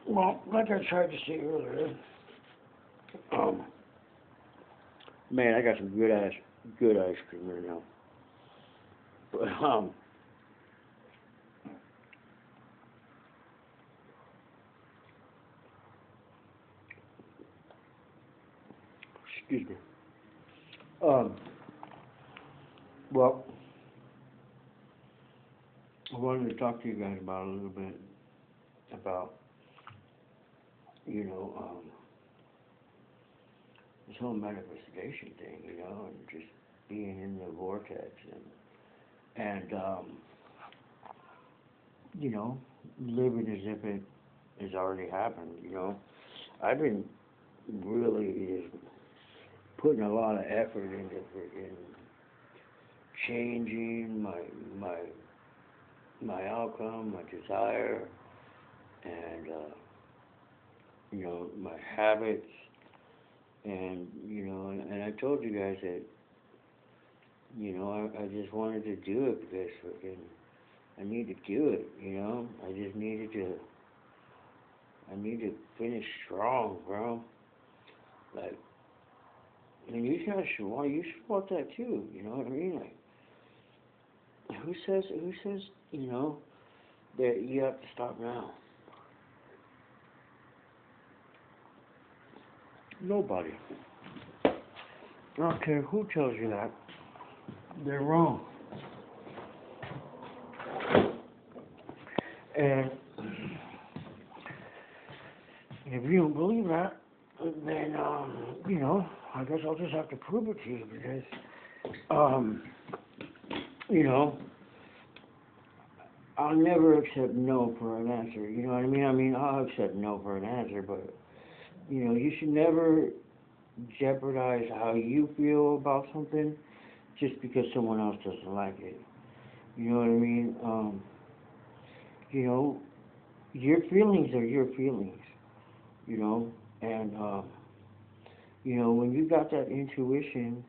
Well, like I tried to say earlier, um, man, I got some good ice cream right now. But excuse me. Um, well, I wanted to talk to you guys about a little bit about, you know, this whole manifestation thing, and just being in the vortex and living as if it has already happened. I've been really putting a lot of effort into freaking changing my my outcome, my desire, and my habits, and and I told you guys that I just wanted to do it because freaking I need to do it. I just needed to. I need to finish strong, bro. Like, and you guys should want. You should want that too. You know what I mean? Like, who says that you have to stop now? Nobody. I don't care who tells you that. They're wrong. And if you don't believe that, then I guess I'll just have to prove it to you because you know, I'll never accept no for an answer. You know what I mean? I mean, I'll accept no for an answer, but you should never jeopardize how you feel about something just because someone else doesn't like it. You know what I mean? You know, your feelings are your feelings. You know, and when you got that intuition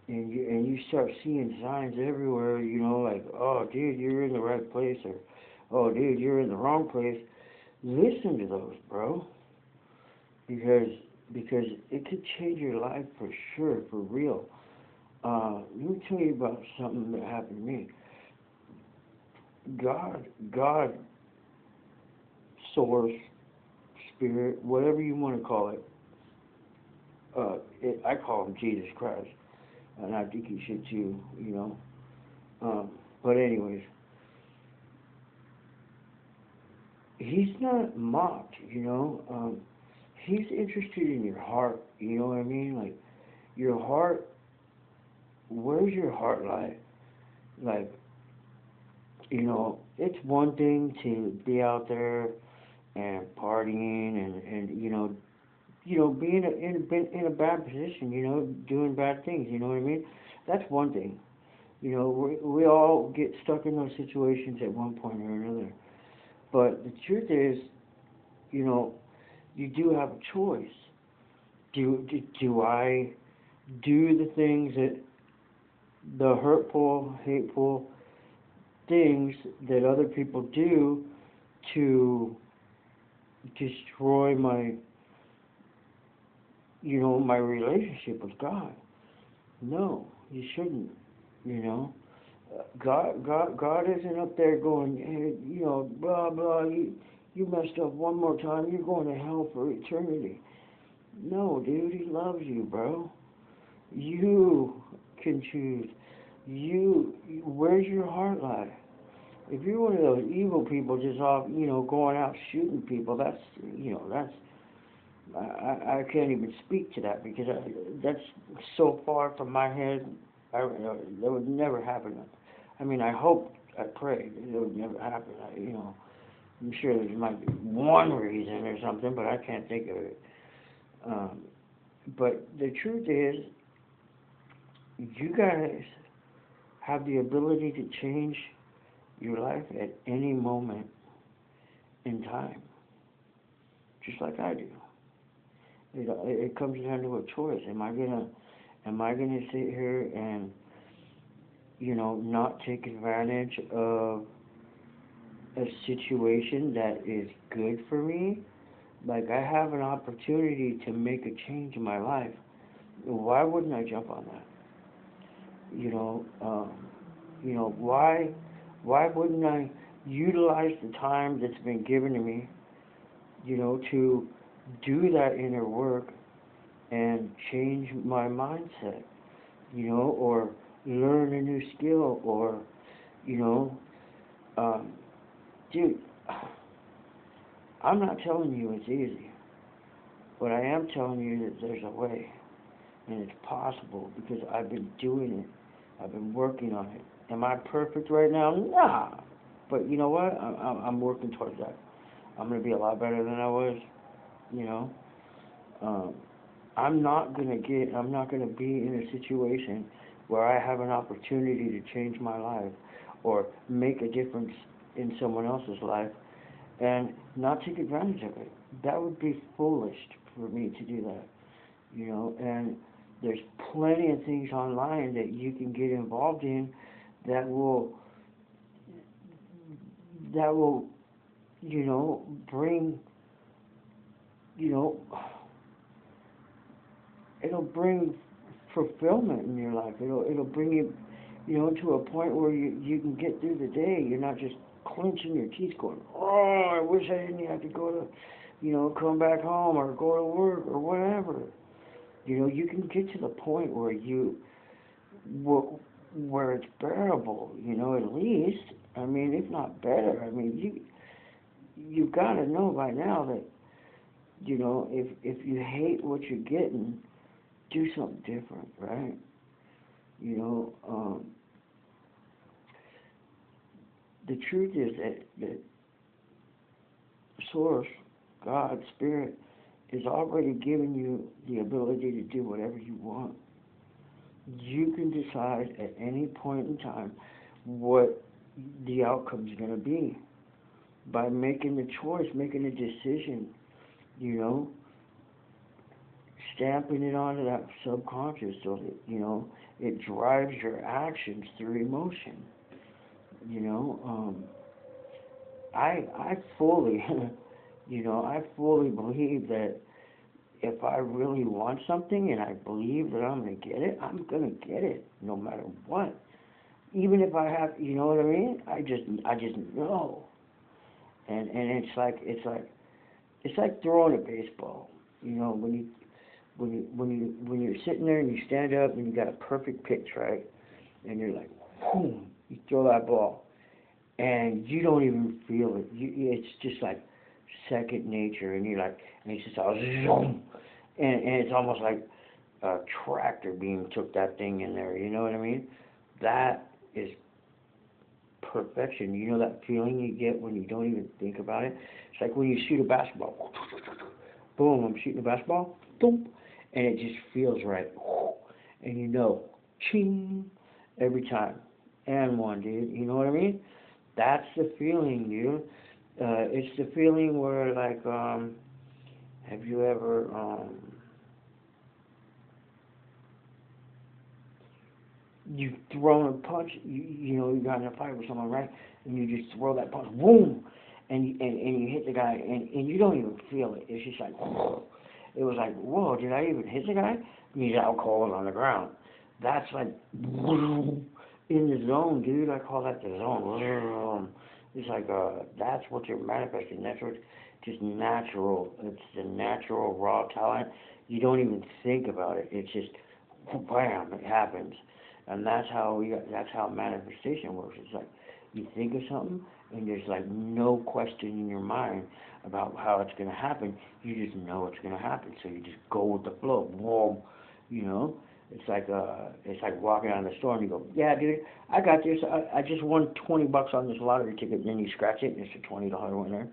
and you start seeing signs everywhere, like, oh dude, you're in the right place, or oh dude, you're in the wrong place. Listen to those, bro, because it could change your life for sure, for real. Let me tell you about something that happened to me. God, source, spirit, whatever you want to call it. I call him Jesus Christ, and I think he should too. But anyways, he's not mocked. He's interested in your heart. You know what I mean? Like your heart. Where's your heart like? Like, it's one thing to be out there and partying and being in a bad position, doing bad things. You know what I mean? That's one thing. We all get stuck in those situations at one point or another. But the truth is, you know, you do have a choice. Do I do the things that the hurtful, hateful things that other people do to destroy my relationship with God? No, you shouldn't. You know, God isn't up there going, hey, blah blah. You messed up one more time. You're going to hell for eternity. No, dude, He loves you, bro. You can choose. Where's your heart lie? If you're one of those evil people just off, going out shooting people, that's I can't even speak to that because that's so far from my head. That would never happen. I mean, I pray that it would never happen. I'm sure there might be one reason or something, but I can't think of it. Um, but the truth is, you guys have the ability to change your life at any moment in time, just like I do. It comes down to a choice. Am I gonna sit here and not take advantage of a situation that is good for me, like I have an opportunity to make a change in my life, why wouldn't I jump on that? You know, why wouldn't I utilize the time that's been given to me, to do that inner work and change my mindset, or learn a new skill, or, you know, um, dude, I'm not telling you it's easy, but I am telling you that there's a way, and it's possible because I've been doing it. I've been working on it. Am I perfect right now? Nah. But you know what? I'm working towards that. I'm going to be a lot better than I was, you know. Um, I'm not gonna be in a situation where I have an opportunity to change my life or make a difference in someone else's life and not take advantage of it. That would be foolish for me to do that, and there's plenty of things online that you can get involved in that will that will, bring, you know, it'll bring fulfillment in your life. It'll bring you, to a point where you can get through the day. You're not just clenching your teeth, going, "Oh, I wish I didn't have to go to, come back home or go to work or whatever." You can get to the point where where it's bearable. At least. I mean, if not better. I mean, you've got to know by now that, if you hate what you're getting, do something different, right? You know, um, the truth is that Source, God, Spirit, is already giving you the ability to do whatever you want. You can decide at any point in time what the outcome's going to be by making the choice, making a decision, you know, stamping it onto that subconscious so that, it drives your actions through emotion. You know, I fully, I fully believe that if I really want something and I believe that I'm going to get it, I'm going to get it no matter what. Even if I have, you know what I mean? I just know. And it's like throwing a baseball. When you're sitting there and you stand up and you got a perfect pitch, right? And you're like, boom, you throw that ball and you don't even feel it. It's just like second nature, and you're like, and it's just all zoom, and it's almost like a tractor beam took that thing in there. You know what I mean? That is perfection. You know that feeling you get when you don't even think about it? It's like when you shoot a basketball. Boom, I'm shooting a basketball. Boom. And it just feels right. And ching, every time. And one, dude. You know what I mean? That's the feeling, dude. It's the feeling where, like, have you ever, you've thrown a punch, you got in a fight with someone, right? And you just throw that punch, boom, and you hit the guy, and you don't even feel it. It's just like, whoa. It was like, whoa, did I even hit the guy? And he's out cold on the ground. That's like, in the zone, dude. I call that the zone. It's like, that's what you're manifesting. That's what, just natural. It's the natural raw talent. You don't even think about it. It's just, bam, it happens. And that's how manifestation works. It's like, you think of something, and there's like no question in your mind about how it's going to happen. You just know it's going to happen. So you just go with the flow. Boom, you know? It's like walking out in the store and you go, yeah, dude, I got this. I just won $20 on this lottery ticket, and then you scratch it and it's a $20 winner.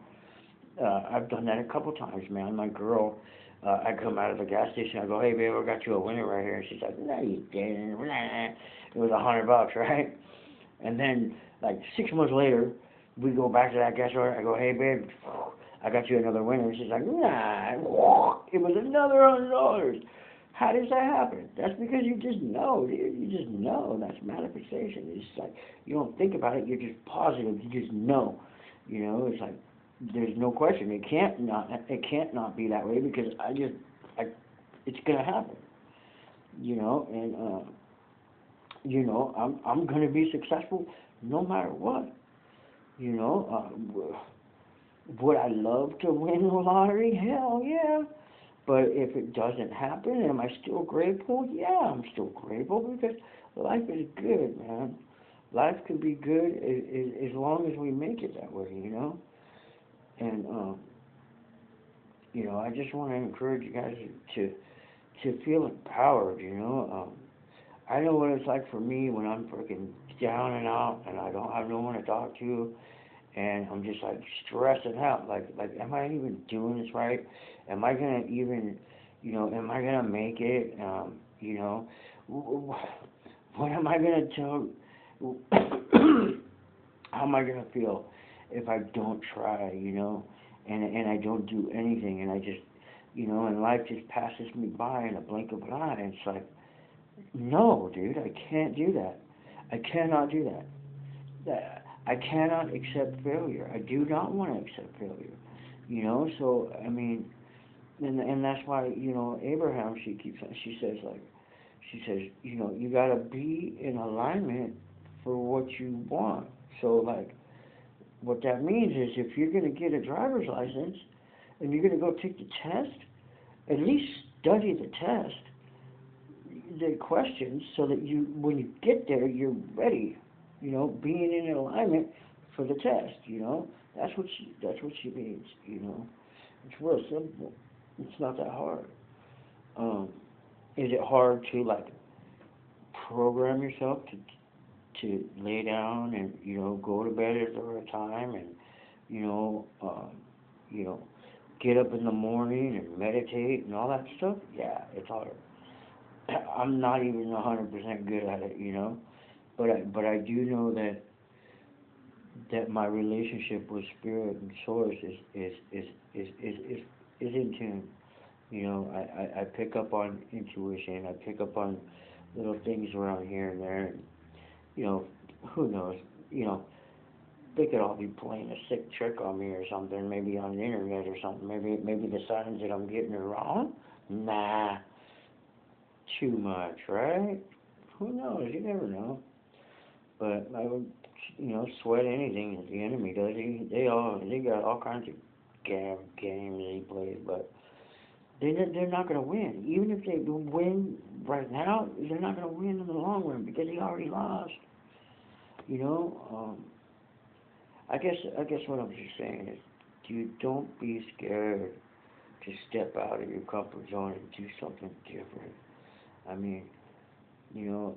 I've done that a couple times, man. My girl, I come out of the gas station, I go, hey babe, I got you a winner right here. And she's like, no, you didn't. It was $100, right? And then like 6 months later, we go back to that gas store. I go, hey babe, I got you another winner. And she's like, nah, it was another $100. How does that happen? That's because you just know, dude. You just know. That's manifestation. It's just like, you don't think about it. You're just positive. You just know. You know, it's like there's no question. It can't not be that way because it's gonna happen. You know, and you know, I'm gonna be successful no matter what. You know, would I love to win the lottery? Hell yeah. But if it doesn't happen, am I still grateful? Yeah, I'm still grateful because life is good, man. Life can be good as long as we make it that way, you know. And you know, I just want to encourage you guys to feel empowered, you know. I know what it's like for me when I'm freaking down and out and I don't have no one to talk to and I'm just like stressing out. Like, am I even doing this right? Am I gonna even, you know, am I gonna make it? You know, what am I gonna tell? How am I gonna feel if I don't try? You know, and I don't do anything, and I just, you know, and life just passes me by in a blink of an eye. And it's like, no, dude, I can't do that. I cannot do that. I cannot accept failure. I do not want to accept failure. You know, so I mean, and that's why you know Abraham. She says like she says you know you gotta be in alignment for what you want. So like what that means is if you're gonna get a driver's license and you're gonna go take the test, at least study the test, the questions, so that you when you get there you're ready. You know, being in alignment for the test. You know, that's what she means. You know, it's real simple. It's not that hard. Um, is it hard to like program yourself to lay down and you know go to bed at the right time and you know you know get up in the morning and meditate and all that stuff? Yeah, it's hard. I'm not even 100% good at it, you know, but I do know that my relationship with spirit and source is in tune. You know, I pick up on intuition. I pick up on little things around here and there. And, you know, who knows? You know, they could all be playing a sick trick on me or something. Maybe on the internet or something. Maybe the signs that I'm getting are wrong. Nah, too much, right? Who knows? You never know. But I would, you know, sweat anything that the enemy does. They got all kinds of games he plays, but they're not going to win. Even if they win right now, they're not going to win in the long run because he already lost. You know, I guess what I'm just saying is, you don't be scared to step out of your comfort zone and do something different. I mean, you know,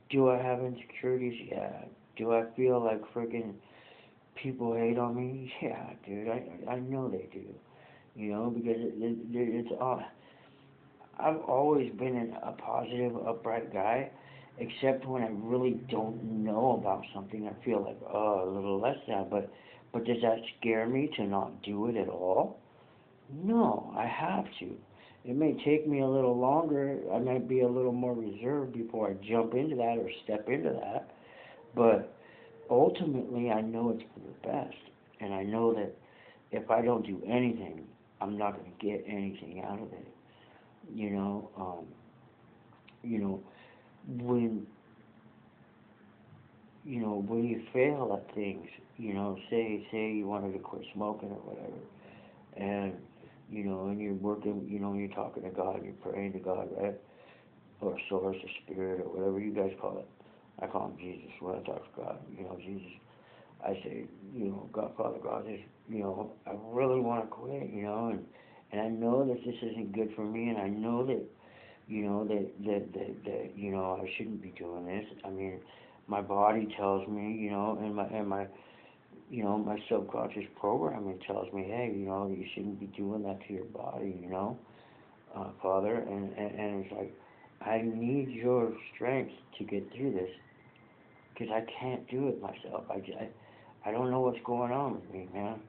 do I have insecurities? Yeah. Do I feel like friggin' people hate on me? Yeah, dude. I know they do. You know, because it's all. I've always been a positive, upright guy, except when I really don't know about something. I feel like a little less than. But does that scare me to not do it at all? No, I have to. It may take me a little longer. I might be a little more reserved before I jump into that or step into that. But ultimately, I know it's for the best. And I know that if I don't do anything, I'm not going to get anything out of it. You know, you know, when when you fail at things, you know, say you wanted to quit smoking or whatever, and you know, and you're working, you know, you're talking to God, you're praying to God, right? Or source or spirit or whatever you guys call it. I call him Jesus when I talk to God. You know, Jesus. I say, you know, God, Father God, this, you know, I really want to quit, you know, and I know that this isn't good for me, and I know that, you know, that you know, I shouldn't be doing this. I mean, my body tells me, you know, and my you know, my subconscious programming tells me, hey, you know, you shouldn't be doing that to your body, you know, Father, and it's like, I need your strength to get through this, because I can't do it myself. I don't know what's going on with me, man,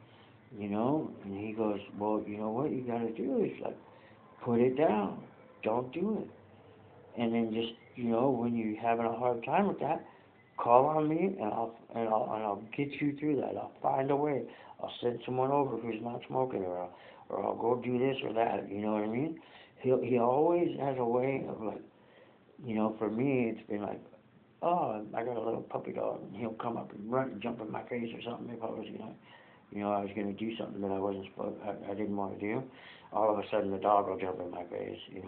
you know, and he goes, well, you know what you got to do is, like, put it down, don't do it, and then just, you know, when you're having a hard time with that, call on me, and I'll get you through that. I'll find a way. I'll send someone over who's not smoking, or I'll go do this or that. You know what I mean? He always has a way of, like, for me, it's been like, oh, I got a little puppy dog, and he'll come up and run, jump in my face or something if I was I was gonna do something that I didn't want to do. All of a sudden, the dog will jump in my face, and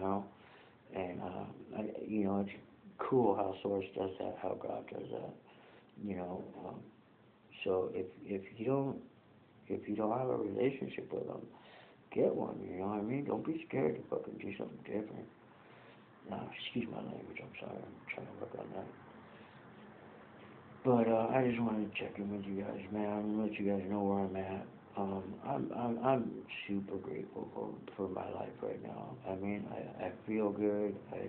it's cool how Source does that, how God does that, you know. So if you don't have a relationship with them, get one. You know what I mean? Don't be scared to fucking do something different. Excuse my language. I'm sorry. I'm trying to work on that. But I just wanted to check in with you guys, man, and let you guys know where I'm at. I'm super grateful for my life right now. I mean, I feel good. I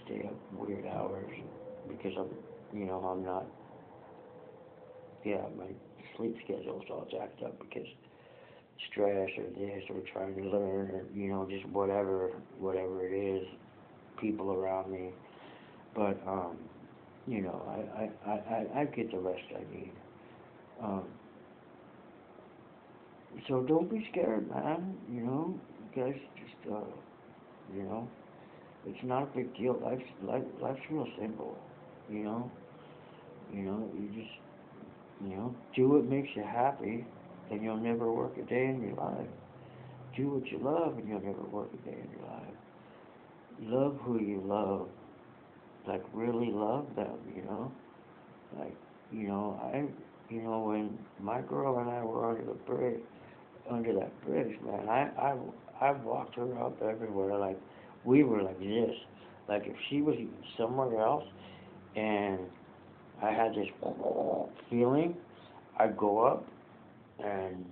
stay up weird hours because I'm not. Yeah, my sleep schedule's all jacked up because stress or this or trying to learn or just whatever it is, people around me. But I get the rest I need. Um, so don't be scared, man. Guys, just you know, it's not a big deal. Life's real simple. You know, you just do what makes you happy, and you'll never work a day in your life. Do what you love, and you'll never work a day in your life. Love who you love, like really love them. Like when my girl and I were under that bridge, man, I walked her up everywhere, like we were like this. Like if she was somewhere else and I had this feeling, I'd go up and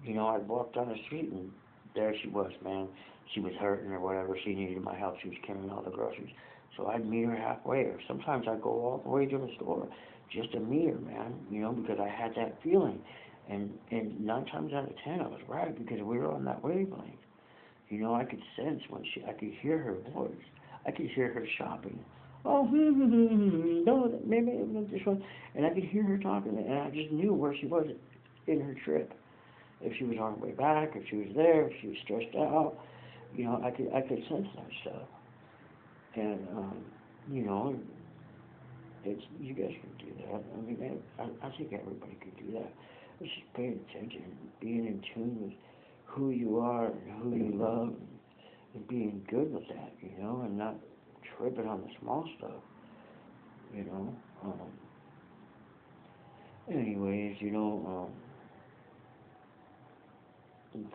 I'd walk down the street and there she was, man. She was hurting or whatever. She needed my help. She was carrying all the groceries. So I'd meet her halfway, or sometimes I'd go all the way to the store just to meet her, man. Because I had that feeling, and 9 times out of 10 I was right because we were on that wavelength. I could sense I could hear her voice. I could hear her shopping. Oh, no, maybe this one, and I could hear her talking, and I just knew where she was in her trip. If she was on her way back, if she was there, if she was stressed out, I could sense that stuff. And you know, it's you guys can do that. I mean, I think everybody can do that. It's just paying attention, being in tune with who you are and who you love, and being good with that, and not tripping on the small stuff, you know. Anyways,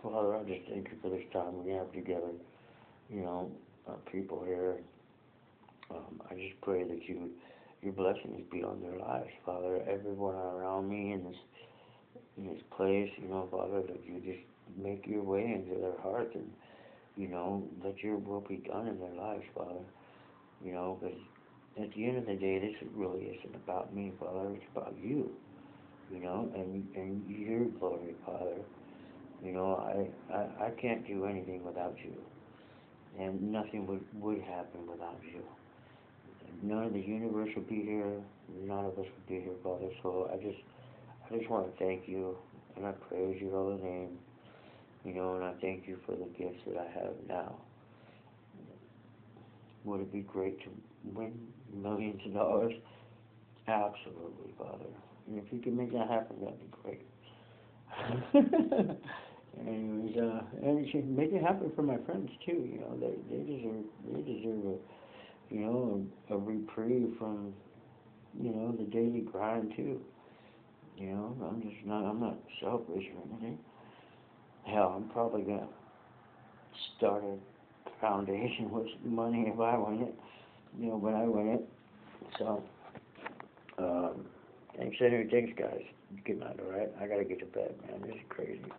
Father, I just thank you for this time we have together. You know, our people here. I just pray that your blessings be on their lives, Father. Everyone around me in this place, Father, that you just make your way into their hearts and let your will be done in their lives, Father. Because at the end of the day, this really isn't about me, Father. It's about you, and your glory, Father. I can't do anything without you, and nothing would happen without you. None of the universe would be here. None of us would be here, Father. So I just want to thank you, and I praise your holy name. And I thank you for the gifts that I have now. Would it be great to win millions of dollars? Absolutely, Father. And if you can make that happen, that'd be great. Anyways, and you should make it happen for my friends too. They deserve a reprieve from the daily grind too. I'm not selfish or anything. Hell, I'm probably gonna start a foundation with money if I win it. When I win it. So, thanks, Henry. Thanks, guys. Good night, alright? I gotta get to bed, man. This is crazy.